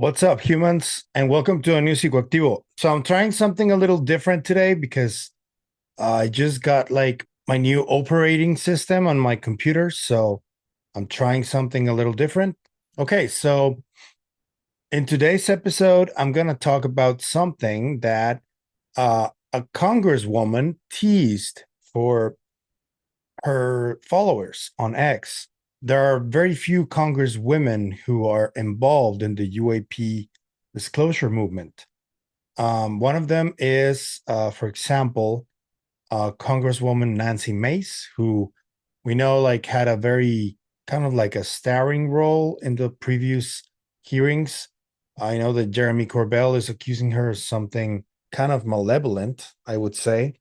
What's up, humans? And welcome to a new Psicoactivo. So I'm trying something a little different today because I just got like my new operating system on my computer. So I'm trying something a little different. Okay, so in today's episode, I'm going to talk about something that a congresswoman teased for her followers on X. There are very few congresswomen who are involved in the UAP disclosure movement. One of them is, for example, Congresswoman Nancy Mace, who we know like had a very kind of like a starring role in the previous hearings. I know that Jeremy Corbell is accusing her of something kind of malevolent, I would say.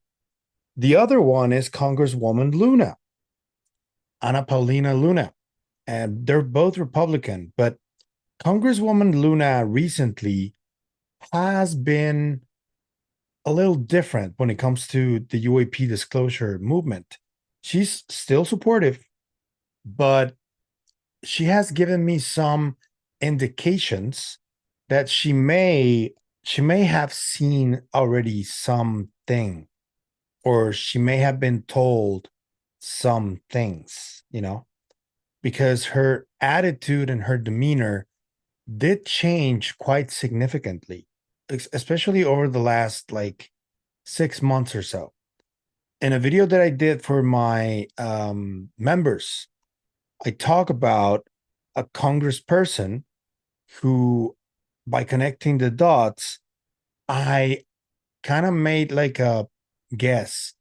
The other one is Congresswoman Luna, Anna Paulina Luna, and they're both Republican. But Congresswoman Luna recently has been a little different when it comes to the UAP disclosure movement. She's still supportive, but she has given me some indications that she may have seen already something, or she may have been told some things, because her attitude and her demeanor did change quite significantly, especially over the last like 6 months or so. In a video that I did for my members, I talk about a congressperson who, by connecting the dots, I kind of made like a guess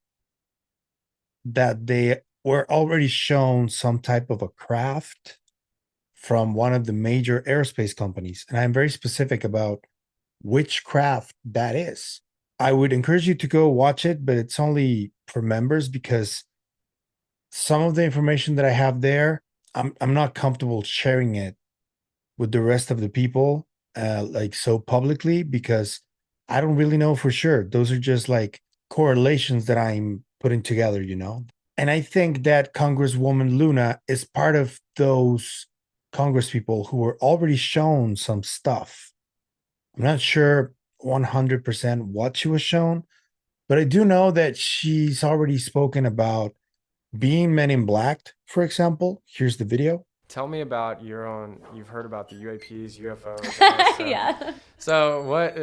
that they were already shown some type of a craft from one of the major aerospace companies. And I'm very specific about which craft that is. I would encourage you to go watch it, but it's only for members because some of the information that I have there, I'm not comfortable sharing it with the rest of the people, like so publicly, because I don't really know for sure. Those are just like correlations that I'm putting together. And I think that Congresswoman Luna is part of those Congress people who were already shown some stuff. I'm not sure 100% what she was shown, but I do know that she's already spoken about being Men in Black, for example. Here's the video. Tell me about you've heard about the UAPs, UFOs, all that stuff. Yeah.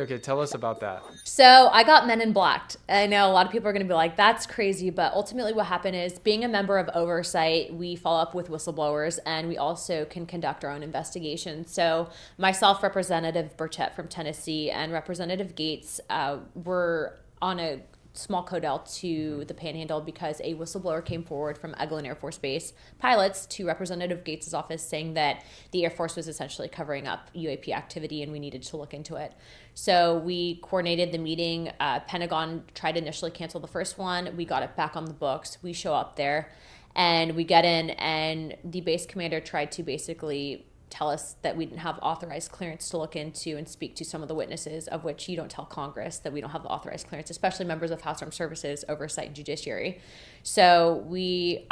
Okay, tell us about that. So I got Men in Blacked. I know a lot of people are going to be like, that's crazy. But ultimately, what happened is being a member of Oversight, we follow up with whistleblowers and we also can conduct our own investigation. So myself, Representative Burchett from Tennessee, and Representative Gates were on a small codel to the Panhandle because a whistleblower came forward from Eglin Air Force Base pilots to Representative Gates' office saying that the Air Force was essentially covering up UAP activity and we needed to look into it. So we coordinated the meeting. Pentagon tried to initially cancel the first one. We got it back on the books. We show up there and we get in, and the base commander tried to basically tell us that we didn't have authorized clearance to look into and speak to some of the witnesses, of which you don't tell Congress that we don't have the authorized clearance, especially members of House Armed Services, Oversight, and Judiciary. So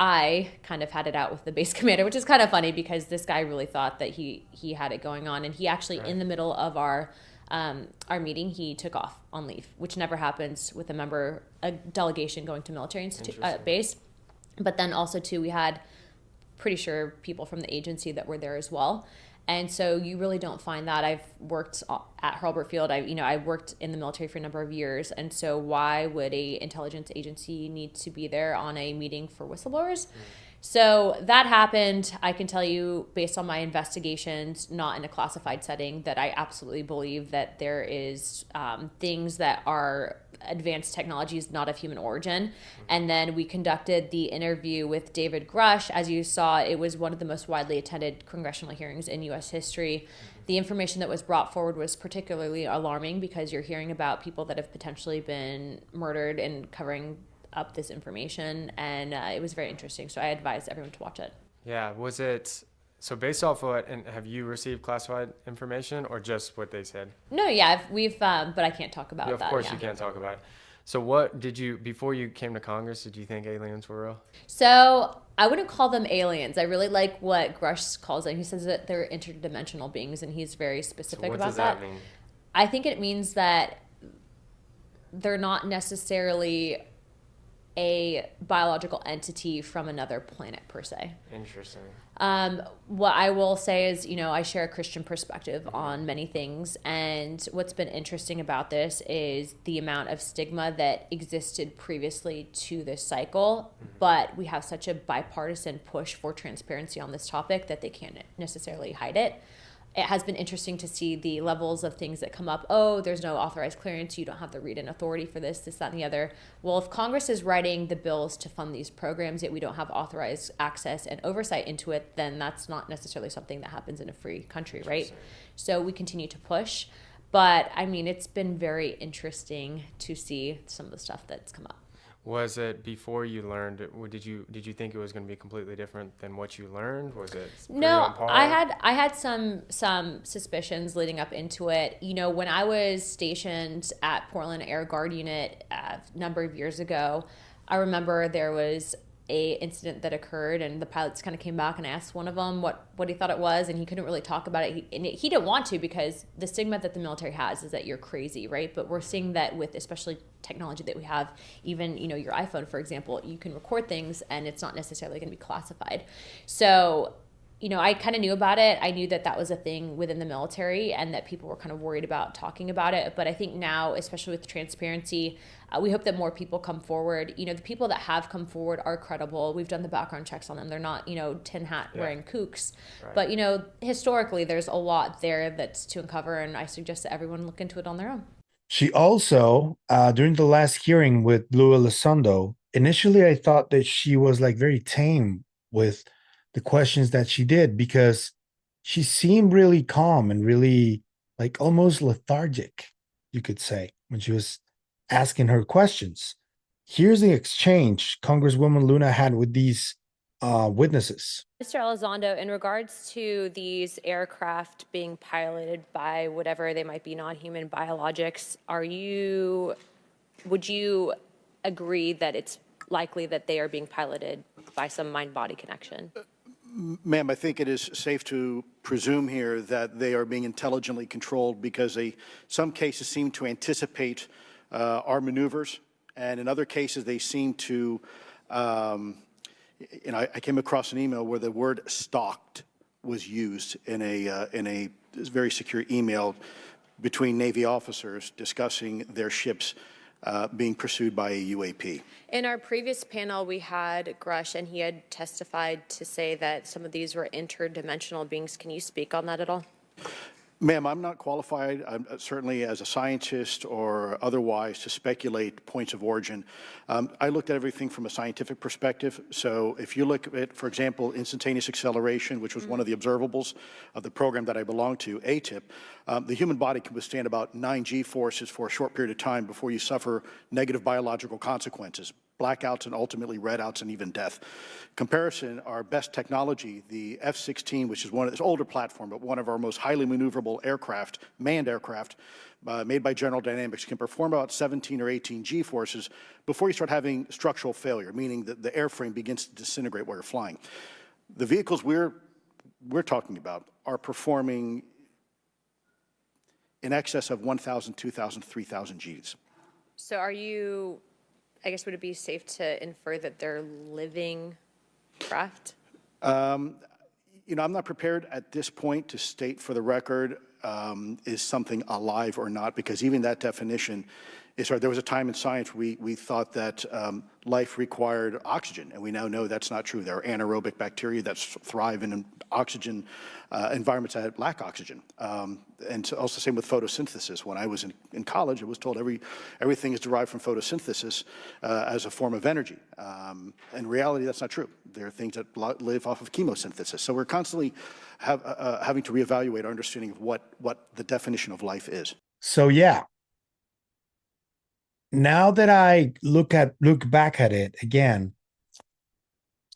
I kind of had it out with the base commander, which is kind of funny because this guy really thought that he had it going on, and he actually, in the middle of our meeting, he took off on leave, which never happens with a delegation going to military base. But then also too, we had pretty sure people from the agency that were there as well. And so you really don't find that. I've worked at Hurlburt Field. I worked in the military for a number of years. And so why would a intelligence agency need to be there on a meeting for whistleblowers? So that happened. I can tell you, based on my investigations, not in a classified setting, that I absolutely believe that there is things that are advanced technologies not of human origin. And then we conducted the interview with David Grush. As you saw, it was one of the most widely attended congressional hearings in U.S. history. The information that was brought forward was particularly alarming because you're hearing about people that have potentially been murdered and covering up this information, and it was very interesting. So I advise everyone to watch it. Yeah, was it so based off what? And have you received classified information or just what they said? No, yeah, we've, but I can't talk about Yeah, of that. course Yeah. you can't talk about it. So what did you, before you came to Congress, did you think aliens were real? So I wouldn't call them aliens. I really like what Grush calls them. He says that they're interdimensional beings, and he's very So specific what about does that. that mean? I think it means that they're not necessarily a biological entity from another planet per se. Interesting. What I will say is, I share a Christian perspective on many things. And what's been interesting about this is the amount of stigma that existed previously to this cycle. But we have such a bipartisan push for transparency on this topic that they can't necessarily hide it. It has been interesting to see the levels of things that come up. Oh, there's no authorized clearance. You don't have the read-in authority for this, that, and the other. Well, if Congress is writing the bills to fund these programs, yet we don't have authorized access and oversight into it, then that's not necessarily something that happens in a free country, right? So we continue to push. But, I mean, it's been very interesting to see some of the stuff that's come up. Was it before you learned it? Did you think it was going to be completely different than what you learned? Was it pretty No, on par? I had some suspicions leading up into it. When I was stationed at Portland Air Guard Unit a number of years ago, I remember there was a incident that occurred, and the pilots kind of came back, and I asked one of them what he thought it was, and he couldn't really talk about it. He didn't want to, because the stigma that the military has is that you're crazy, right? But we're seeing that with especially technology that we have, even your iPhone, for example, you can record things and it's not necessarily going to be classified. So I kind of knew about it. I knew that was a thing within the military and that people were kind of worried about talking about it. But I think now, especially with transparency, we hope that more people come forward. The people that have come forward are credible. We've done the background checks on them. They're not, tin hat wearing kooks. Right. But, historically, there's a lot there that's to uncover. And I suggest that everyone look into it on their own. She also, during the last hearing with Lou Elizondo, initially I thought that she was like very tame with the questions that she did, because she seemed really calm and really like almost lethargic, you could say, when she was asking her questions. Here's the exchange Congresswoman Luna had with these witnesses. Mr. Elizondo, in regards to these aircraft being piloted by whatever they might be, non-human biologics, would you agree that it's likely that they are being piloted by some mind-body connection? Ma'am, I think it is safe to presume here that they are being intelligently controlled, because some cases seem to anticipate our maneuvers, and in other cases they seem to, I came across an email where the word "stalked" was used in a very secure email between Navy officers discussing their ships being pursued by a UAP. In our previous panel, we had Grush, and he had testified to say that some of these were interdimensional beings. Can you speak on that at all? Ma'am, I'm not qualified, certainly as a scientist or otherwise, to speculate points of origin. I looked at everything from a scientific perspective. So if you look at, for example, instantaneous acceleration, which was one of the observables of the program that I belong to, ATIP, the human body can withstand about 9 G-forces for a short period of time before you suffer negative biological consequences, blackouts and ultimately redouts and even death. Comparison, our best technology, the F-16, which is this older platform, but one of our most highly maneuverable aircraft, manned aircraft, made by General Dynamics, can perform about 17 or 18 G-forces before you start having structural failure, meaning that the airframe begins to disintegrate while you're flying. The vehicles we're talking about are performing in excess of 1,000, 2,000, 3,000 Gs. So I guess, would it be safe to infer that they're living craft? I'm not prepared at this point to state for the record is something alive or not, because even that definition is hard. There was a time in science we thought that life required oxygen, and we now know that's not true. There are anaerobic bacteria that thrive in oxygen environments that lack oxygen. And so also same with photosynthesis. When I was in college, I was told everything is derived from photosynthesis as a form of energy. In reality, that's not true. There are things that live off of chemosynthesis. So we're constantly having to reevaluate our understanding of what the definition of life is. So yeah, now that I look back at it again,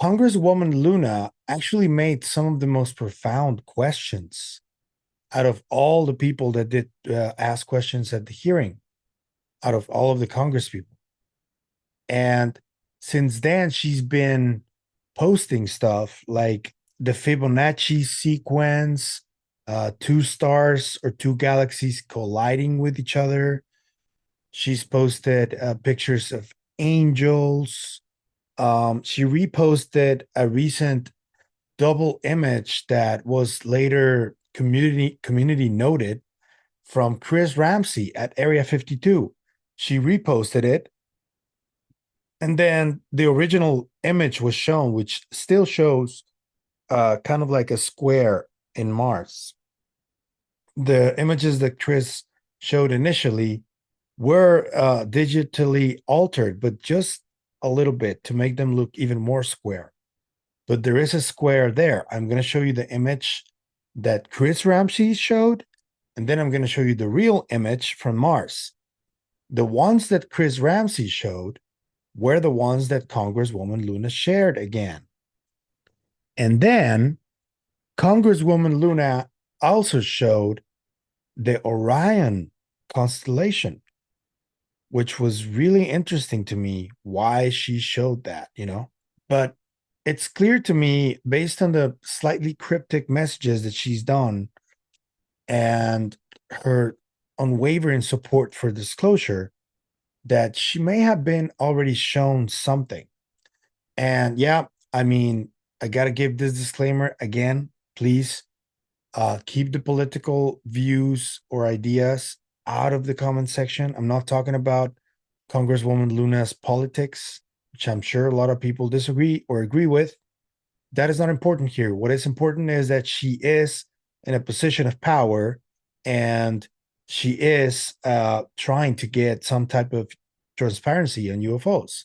Congresswoman Luna actually made some of the most profound questions out of all the people that did ask questions at the hearing, out of all of the Congress people. And since then, she's been posting stuff like the Fibonacci sequence, two stars or two galaxies colliding with each other. She's posted pictures of angels. She reposted a recent double image that was later community noted from Chris Ramsey at Area 52. She reposted it. And then the original image was shown, which still shows kind of like a square in Mars. The images that Chris showed initially were digitally altered, but just a little bit to make them look even more square. But there is a square there. I'm going to show you the image that Chris Ramsey showed, and then I'm going to show you the real image from Mars. The ones that Chris Ramsey showed were the ones that Congresswoman Luna shared again. And then Congresswoman Luna also showed the Orion constellation, which was really interesting to me why she showed that, you know. But it's clear to me, based on the slightly cryptic messages that she's done and her unwavering support for disclosure, that she may have been already shown something. And yeah, I mean, I got to give this disclaimer again, please. Keep the political views or ideas out of the comment section. I'm not talking about Congresswoman Luna's politics, which I'm sure a lot of people disagree or agree with. That is not important here. What is important is that she is in a position of power, and she is trying to get some type of transparency on UFOs.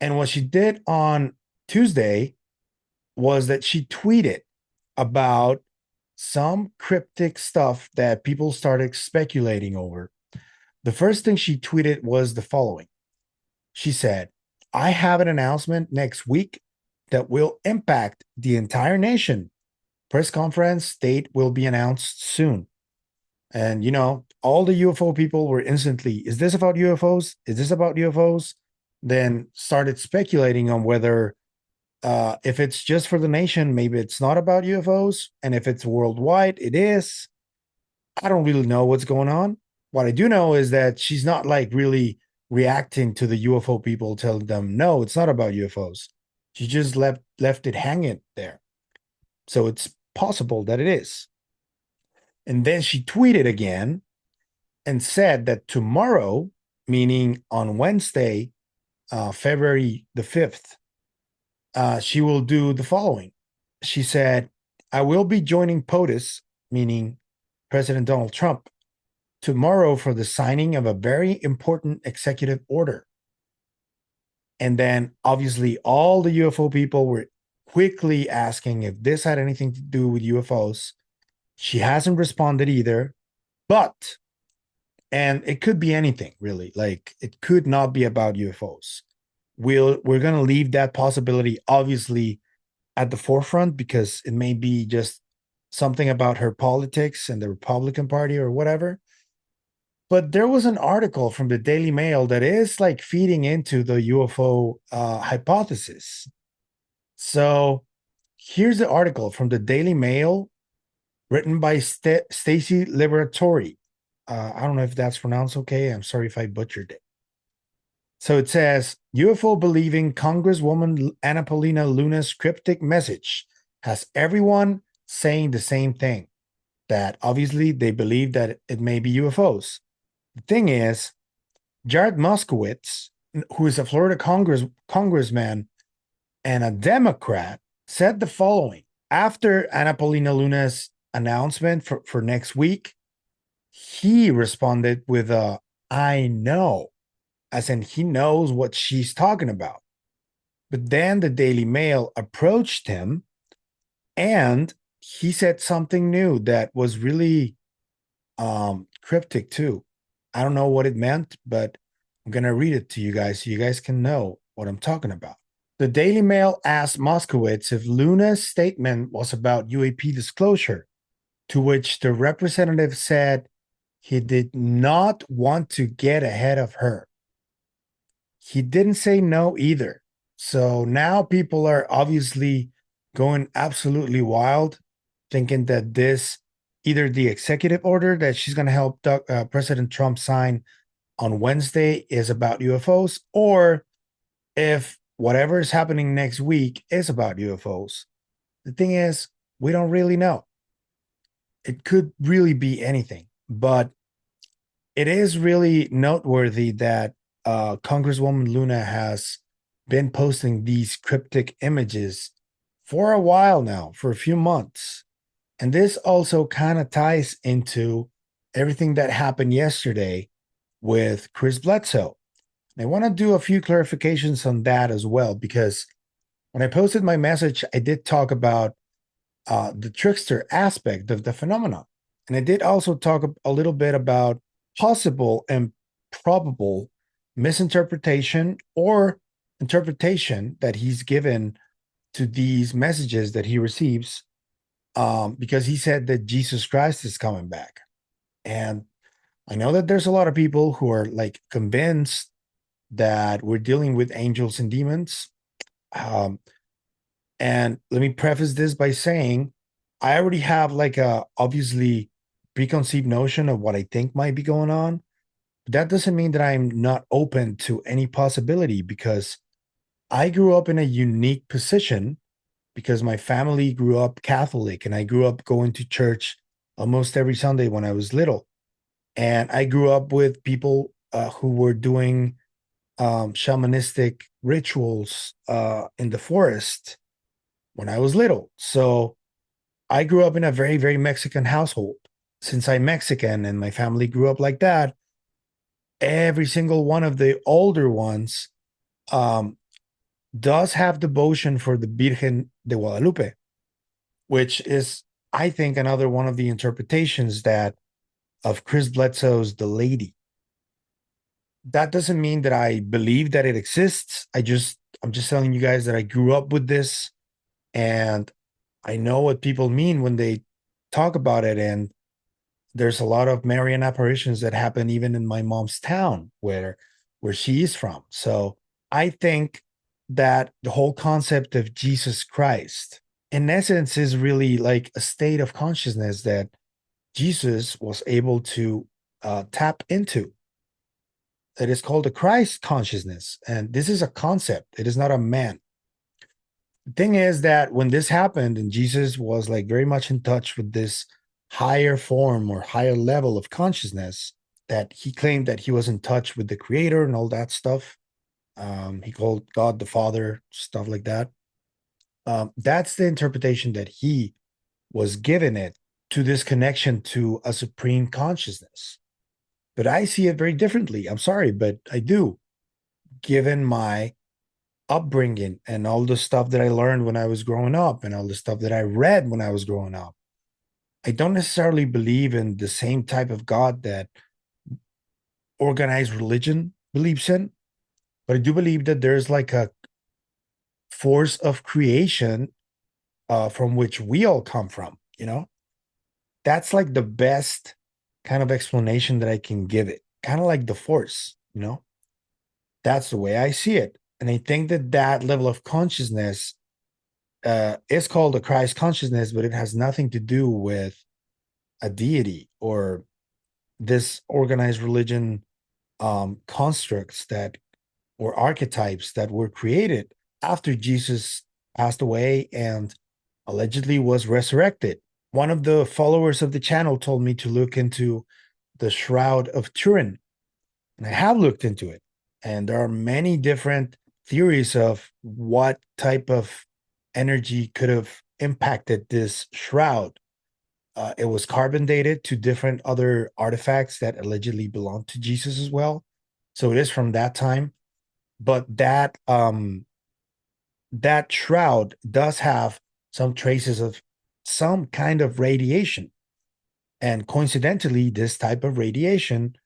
And what she did on Tuesday was that she tweeted about some cryptic stuff that people started speculating over. The first thing she tweeted was the following. She said, "I have an announcement next week that will impact the entire nation. Press conference date will be announced soon." And, you know, all the UFO people were instantly, is this about UFOs? Is this about UFOs? Then started speculating on whether if it's just for the nation, maybe it's not about UFOs. And if it's worldwide, it is. I don't really know what's going on. What I do know is that she's not like really reacting to the UFO people, telling them, no, it's not about UFOs. She just left it hanging there. So it's possible that it is. And then she tweeted again and said that tomorrow, meaning on Wednesday, February the 5th, she will do the following. She said, "I will be joining POTUS," meaning President Donald Trump, "tomorrow for the signing of a very important executive order." And then obviously all the UFO people were quickly asking if this had anything to do with UFOs. She hasn't responded either, but, and it could be anything really, like it could not be about UFOs. We're going to leave that possibility obviously at the forefront, because it may be just something about her politics and the Republican Party or whatever. But there was an article from the Daily Mail that is like feeding into the UFO hypothesis. So here's the article from the Daily Mail, written by Stacy Liberatori. I don't know if that's pronounced okay. I'm sorry if I butchered it. So it says, UFO believing Congresswoman Anna Paulina Luna's cryptic message has everyone saying the same thing, that obviously they believe that it may be UFOs. The thing is, Jared Moskowitz, who is a Florida congressman and a Democrat, said the following after Anna Paulina Luna's announcement for next week. He responded with a, "I know," as in he knows what she's talking about. But then the Daily Mail approached him and he said something new that was really cryptic too. I don't know what it meant, but I'm going to read it to you guys so you guys can know what I'm talking about. The Daily Mail asked Moskowitz if Luna's statement was about UAP disclosure, to which the representative said he did not want to get ahead of her. he didn't say no either. So now people are obviously going absolutely wild, thinking that this, either the executive order that she's going to help President Trump sign on Wednesday is about UFOs, or if whatever is happening next week is about UFOs. The thing is, we don't really know. It could really be anything, but it is really noteworthy that Congresswoman Luna has been posting these cryptic images for a while now, for a few months. And this also kind of ties into everything that happened yesterday with Chris Bledsoe. And I want to do a few clarifications on that as well, because when I posted my message, I did talk about the trickster aspect of the phenomenon. And I did also talk a little bit about possible and probable misinterpretation or interpretation that he's given to these messages that he receives, because he said that Jesus Christ is coming back. And I know that there's a lot of people who are like convinced that we're dealing with angels and demons. And let me preface this by saying I already have like a obviously preconceived notion of what I think might be going on. But that doesn't mean that I'm not open to any possibility, because I grew up in a unique position because my family grew up Catholic and I grew up going to church almost every Sunday when I was little. And I grew up with people who were doing shamanistic rituals in the forest when I was little. So I grew up in a very, very Mexican household. Since I'm Mexican and my family grew up like that, every single one of the older ones does have devotion for the Virgen de Guadalupe, which is, I think, another one of the interpretations that of Chris Bledsoe's The Lady. That doesn't mean that I believe that it exists. I'm just telling you guys that I grew up with this, and I know what people mean when they talk about it. And there's a lot of Marian apparitions that happen even in my mom's town where she is from. So I think that the whole concept of Jesus Christ, in essence, is really like a state of consciousness that Jesus was able to tap into. It is called the Christ consciousness. And this is a concept. It is not a man. The thing is that when this happened and Jesus was like very much in touch with this higher form or higher level of consciousness, that he claimed that he was in touch with the creator and all that stuff. He called God the Father, stuff like that. That's the interpretation that he was given it, to this connection to a supreme consciousness. But I see it very differently. I'm sorry, but I do, given my upbringing and all the stuff that I learned when I was growing up and all the stuff that I read when I was growing up. I don't necessarily believe in the same type of God that organized religion believes in, but I do believe that there's like a force of creation from which we all come from, you know? That's like the best kind of explanation that I can give it. Kind of like the force, you know? That's the way I see it. And I think that that level of consciousness is called the Christ consciousness, but it has nothing to do with a deity or this organized religion constructs that, or archetypes that were created after Jesus passed away and allegedly was resurrected. One of the followers of the channel told me to look into the Shroud of Turin, and I have looked into it. And there are many different theories of what type of energy could have impacted this shroud. It was carbon dated to different other artifacts that allegedly belonged to Jesus as well. So it is from that time. But that that shroud does have some traces of some kind of radiation. And coincidentally, this type of radiation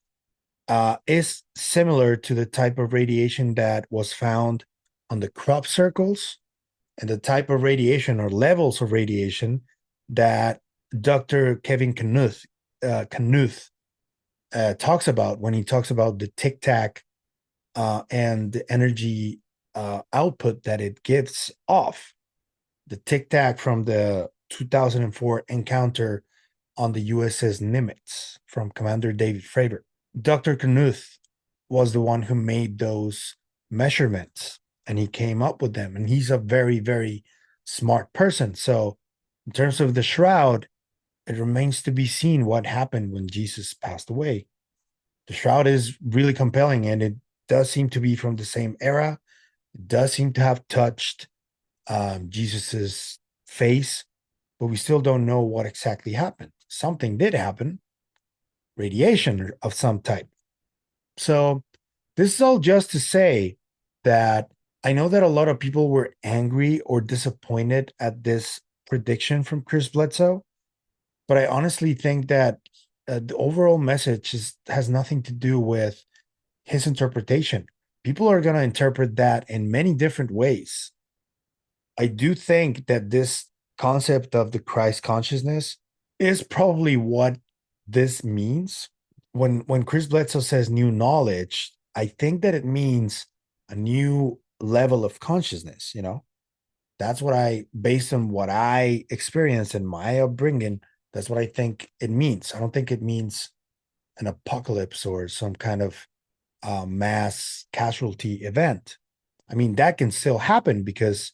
is similar to the type of radiation that was found on the crop circles and the type of radiation or levels of radiation that Dr. Kevin Knuth talks about when he talks about the Tic Tac and the energy output that it gives off. The tic tac from the 2004 encounter on the USS Nimitz from Commander David Fravor. Dr. Knuth was the one who made those measurements, and he came up with them. And he's a very, very smart person. So, in terms of the shroud, it remains to be seen what happened when Jesus passed away. The shroud is really compelling, and it does seem to be from the same era. It does seem to have touched Jesus's face, but we still don't know what exactly happened. Something did happen, radiation of some type. So this is all just to say that I know that a lot of people were angry or disappointed at this prediction from Chris Bledsoe, but I honestly think that the overall message has nothing to do with his interpretation. People are going to interpret that in many different ways. I do think that this concept of the Christ consciousness is probably what this means. When Chris Bledsoe says new knowledge, I think that it means a new level of consciousness, you know? That's what based on what I experienced in my upbringing, that's what I think it means. I don't think it means an apocalypse or some kind of mass casualty event. I mean, that can still happen because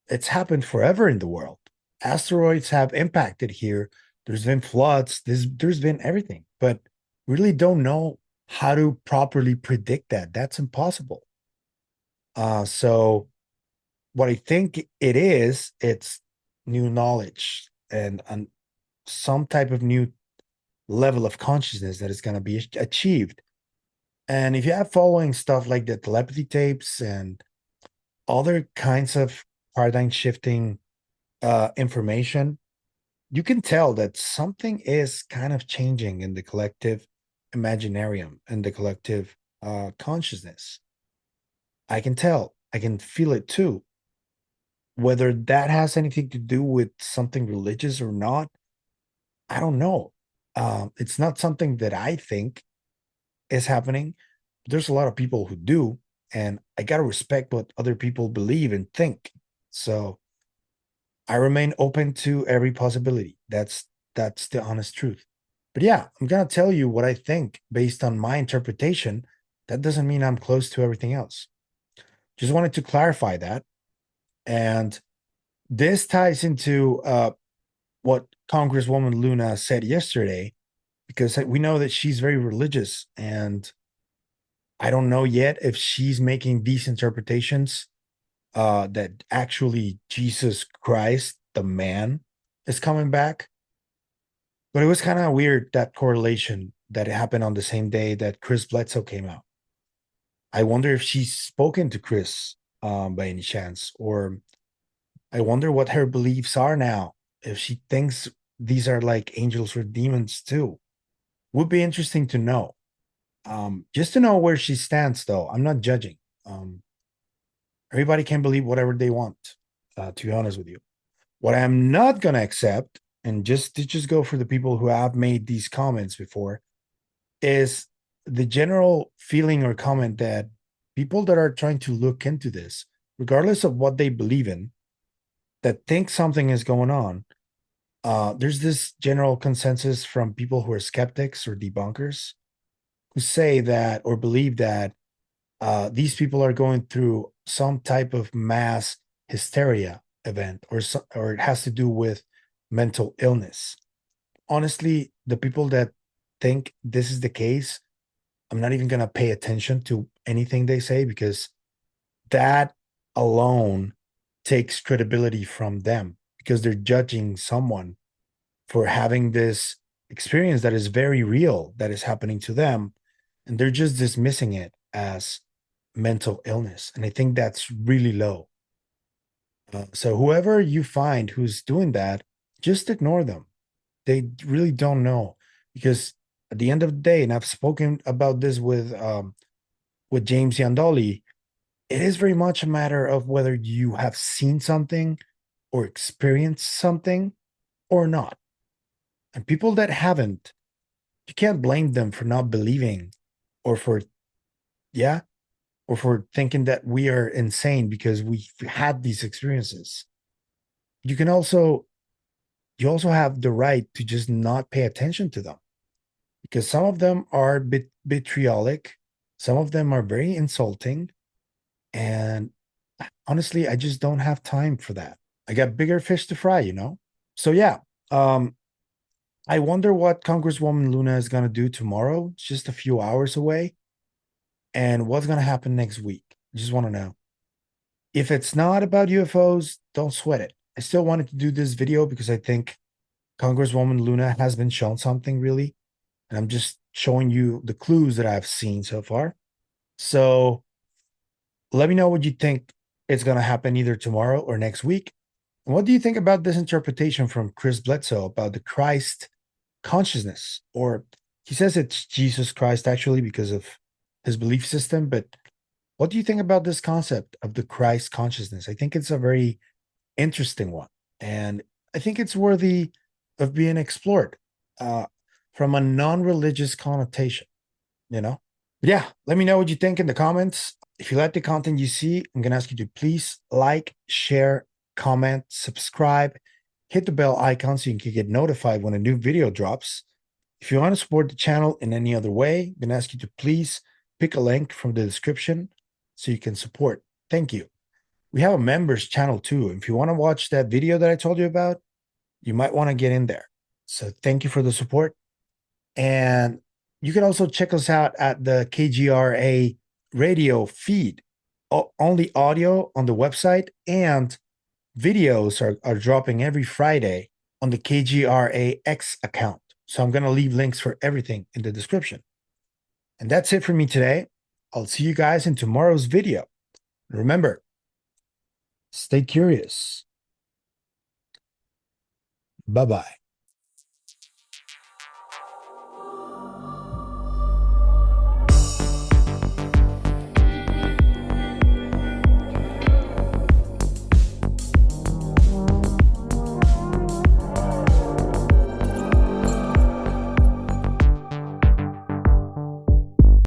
it's happened forever in the world. Asteroids have impacted here. There's been floods. There's been everything, but really don't know how to properly predict that. That's impossible. So what I think it's new knowledge and some type of new level of consciousness that is going to be achieved. And if you have following stuff like the telepathy tapes and other kinds of paradigm shifting information, you can tell that something is kind of changing in the collective imaginarium and the collective consciousness. I can tell, I can feel it too. Whether that has anything to do with something religious or not, I don't know. It's not something that I think is happening. There's a lot of people who do, and I got to respect what other people believe and think. So I remain open to every possibility. That's the honest truth. But yeah, I'm going to tell you what I think based on my interpretation. That doesn't mean I'm close to everything else. Just wanted to clarify that. And this ties into what Congresswoman Luna said yesterday, because we know that she's very religious, and I don't know yet if she's making these interpretations that actually Jesus Christ, the man, is coming back. But it was kind of weird, that correlation that it happened on the same day that Chris Bledsoe came out. I wonder if she's spoken to Chris by any chance, or I wonder what her beliefs are now, if she thinks these are like angels or demons too. Would be interesting to know. Just to know where she stands, though. I'm not judging. Everybody can believe whatever they want, to be honest with you. What I'm not going to accept, and just go for the people who have made these comments before, is the general feeling or comment that people that are trying to look into this, regardless of what they believe in, that think something is going on, there's this general consensus from people who are skeptics or debunkers who say that or believe that these people are going through some type of mass hysteria event, or it has to do with mental illness. Honestly, the people that think this is the case, I'm not even going to pay attention to anything they say, because that alone takes credibility from them, because they're judging someone for having this experience that is very real, that is happening to them, and they're just dismissing it as mental illness. And I think that's really low. So whoever you find who's doing that, just ignore them. They really don't know, because at the end of the day, and I've spoken about this with James Yandoli, it is very much a matter of whether you have seen something or experienced something or not. And people that haven't, you can't blame them for not believing, or for, yeah, or for thinking that we are insane because we've had these experiences. You can also you also have the right to just not pay attention to them, because some of them are vitriolic, some of them are very insulting, and honestly, I just don't have time for that. I got bigger fish to fry, you know? So yeah, um, I wonder what Congresswoman Luna is gonna do tomorrow. It's just a few hours away. And what's gonna happen next week? I just want to know. If it's not about UFOs, don't sweat it. I still wanted to do this video because I think Congresswoman Luna has been shown something really. And I'm just showing you the clues that I've seen so far. So let me know what you think is going to happen either tomorrow or next week. And what do you think about this interpretation from Chris Bledsoe about the Christ consciousness? Or he says it's Jesus Christ actually because of his belief system. But what do you think about this concept of the Christ consciousness? I think it's a very interesting one. And I think it's worthy of being explored from a non religious connotation, you know? Yeah, let me know what you think in the comments. If you like the content you see, I'm going to ask you to please like, share, comment, subscribe, hit the bell icon so you can get notified when a new video drops. If you want to support the channel in any other way, I'm going to ask you to please pick a link from the description so you can support. Thank you. We have a members channel too. If you want to watch that video that I told you about, you might want to get in there. So thank you for the support. And you can also check us out at the KGRA radio feed. Only audio on the website, and videos are dropping every Friday on the KGRA X account. So I'm going to leave links for everything in the description. And that's it for me today. I'll see you guys in tomorrow's video. Remember, stay curious. Bye-bye.